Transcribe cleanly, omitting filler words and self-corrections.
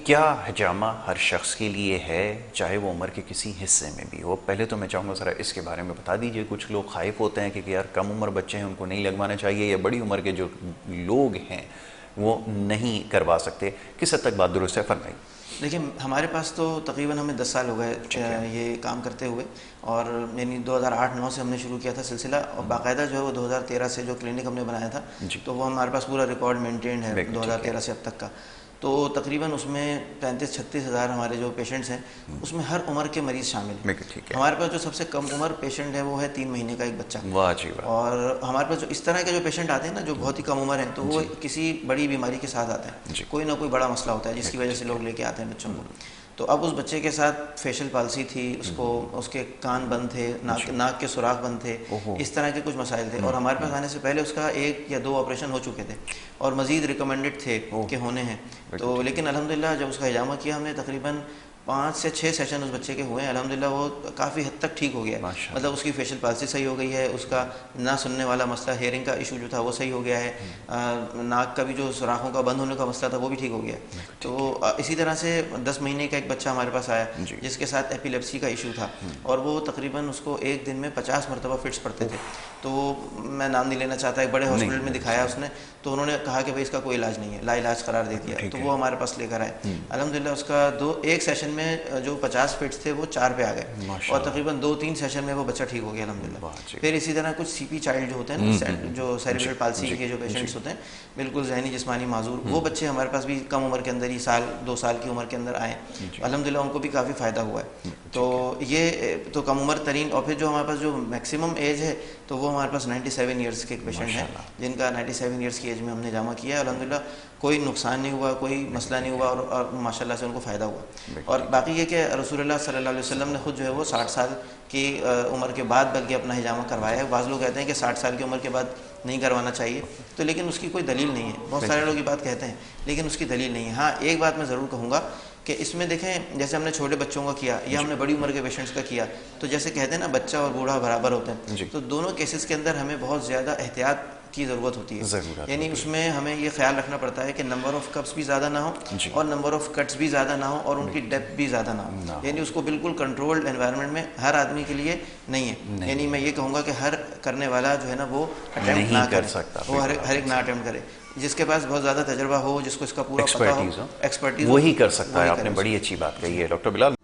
क्या हिजामा हर शख्स के लिए है, चाहे वो उम्र के किसी हिस्से में भी हो? पहले तो मैं चाहूँगा ज़रा इसके बारे में बता दीजिए। कुछ लोग खाइफ होते हैं कि यार कम उम्र बच्चे हैं उनको नहीं लगवाना चाहिए, या बड़ी उम्र के जो लोग हैं वो नहीं करवा सकते। किस हद तक बात दुरुस्त है, फरमाइए। देखिए, हमारे पास तो तकरीबन हमें 10 साल हो गए ठीक है। ये काम करते हुए। और यानी 2008-9 से हमने शुरू किया था सिलसिला, और बाकायदा जो है वो 2013 से जो क्लिनिक हमने बनाया था, जी। तो वो हमारे पास पूरा रिकॉर्ड मेंटेन्ड है बिल्कुल ठीक है। 2013 से अब तक का। तो तकरीबन उसमें 35-36 हज़ार हमारे जो पेशेंट्स हैं, उसमें हर उम्र के मरीज़ शामिल हैं। बिल्कुल ठीक है। हमारे पास जो सबसे कम उम्र पेशेंट है वो है 3 महीने का एक बच्चा। वाह जी वाह। और हमारे पास जो इस तरह के जो पेशेंट आते हैं ना, जो बहुत ही कम उम्र हैं, तो वो जी किसी बड़ी बीमारी के साथ आते हैं, जी। कोई ना कोई बड़ा मसला होता है जिसकी बिल्कुल वजह से ठीक लोग है। लेके आते हैं बच्चों को। तो अब उस बच्चे के साथ फेशियल पाल्सी थी, उसको उसके कान बंद थे, जी। नाक के सुराख बंद थे, ओहो। इस तरह के कुछ मसाइल थे। और हमारे पास आने से पहले उसका 1 या 2 ऑपरेशन हो चुके थे और मज़ीद रिकमेंडेड थे ओह। कि होने हैं। बिल्कुल तो ठीक है। लेकिन अल्हम्दुलिल्लाह जब उसका हिजामा किया हमने, तकरीबन 5 से 6 सेशन उस बच्चे के हुए हैं। अल्हम्दुलिल्लाह वो काफ़ी हद तक ठीक हो गया है। माशाअल्लाह। मतलब उसकी फेशियल पाल्सी सही हो गई है, उसका ना सुनने वाला मसला, हेयरिंग का इशू जो था वो सही हो गया है, नाक का भी जो सुराखों का बंद होने का मसला था वो भी ठीक हो गया है। बिल्कुल तो ठीक है। इसी तरह से 10 महीने का एक बच्चा हमारे पास आया जी। जिसके साथ एपिलेप्सी का इशू था, और वो तकरीबन उसको एक दिन में 50 मरतबा फिट्स पड़ते थे। तो मैं नाम नहीं लेना चाहता, एक बड़े नहीं हॉस्पिटल में दिखाया उसने, तो उन्होंने कहा कि भाई इसका कोई इलाज नहीं है, लाइलाज करार दे दिया। ठीक तो है। वो हमारे पास लेकर आए। अल्हम्दुलिल्लाह उसका एक सेशन में जो 50 फिट्स थे वो 4 पे आ गए, और माशाअल्लाह। तकरीबन 2-3 सेशन में वो बच्चा ठीक हो गया वाह अल्हम्दुलिल्लाह। जी। फिर इसी तरह कुछ सीपी चाइल्ड जो होते हैं ना, जो सेरिब्रल पाल्सी जी के जो जी पेशेंट्स होते हैं, बिल्कुल जहनी जिस्मानी माजूर, वो बच्चे हमारे पास भी कम उम्र के अंदर ही 1-2 साल की उम्र के अंदर आए। जी। अल्हम्दुलिल्लाह उनको भी काफ़ी फ़ायदा हुआ है। तो ठीक है। ये तो कम उम्र तरीन। और फिर जो हमारे पास जो मैक्सिमम एज है, तो वो हमारे पास 97 ईयर्स के एक पेशेंट हैं, माशाअल्लाह। जिनका 97 ईयर्स की एज में हमने जामा किया है। अल्हम्दुलिल्लाह कोई नुकसान नहीं हुआ, कोई मसला नहीं हुआ, और माशाल्लाह से उनको फ़ायदा हुआ। बिल्कुल और ठीक बाकी ये कि रसूलुल्लाह सल्लल्लाहु अलैहि वसल्लम ने खुद जो है वो 60 साल की उम्र के बाद बल्कि अपना हिजामा करवाया है। बाज़ लोग कहते हैं कि 60 साल की उम्र के बाद नहीं करवाना चाहिए, तो लेकिन उसकी कोई दलील नहीं है। बहुत सारे लोग ये बात कहते हैं, लेकिन उसकी दलील नहीं है। हाँ, एक बात मैं ज़रूर कहूँगा कि इसमें देखें, जैसे हमने छोटे बच्चों का किया या हमने बड़ी उम्र के पेशेंट्स का किया, तो जैसे कहते हैं ना, बच्चा और बूढ़ा बराबर होते जी। हैं, तो दोनों केसेस के अंदर हमें बहुत ज़्यादा एहतियात की ज़रूरत होती है। ज़रूरत यानी होती है। उसमें हमें ये ख्याल रखना पड़ता है कि नंबर ऑफ़ कप्स भी ज़्यादा ना हो, जी। और नंबर ऑफ़ कट्स भी ज़्यादा ना हो, और उनकी डेप्थ भी ज़्यादा ना ना हो। हो। यानी उसको बिल्कुल कंट्रोल्ड एनवायरनमेंट में हर आदमी के लिए नहीं है। नहीं यानी मैं ये कहूँगा कि हर करने वाला जो है ना, वो अटैम्प्ट नहीं ना कर करे, सकता, वो हर बिल्कुल एक ना अटैम्प्ट करे। जिसके पास बहुत ज़्यादा तजर्बा हो, जिसको इसका पूरा पता हो, एक्सपर्टीज़ हो, एक्सपर्टीज़ हो, वही कर सकता है। वही आपने करे बड़ी उसको। अच्छी बात कही है डॉक्टर बिलाल।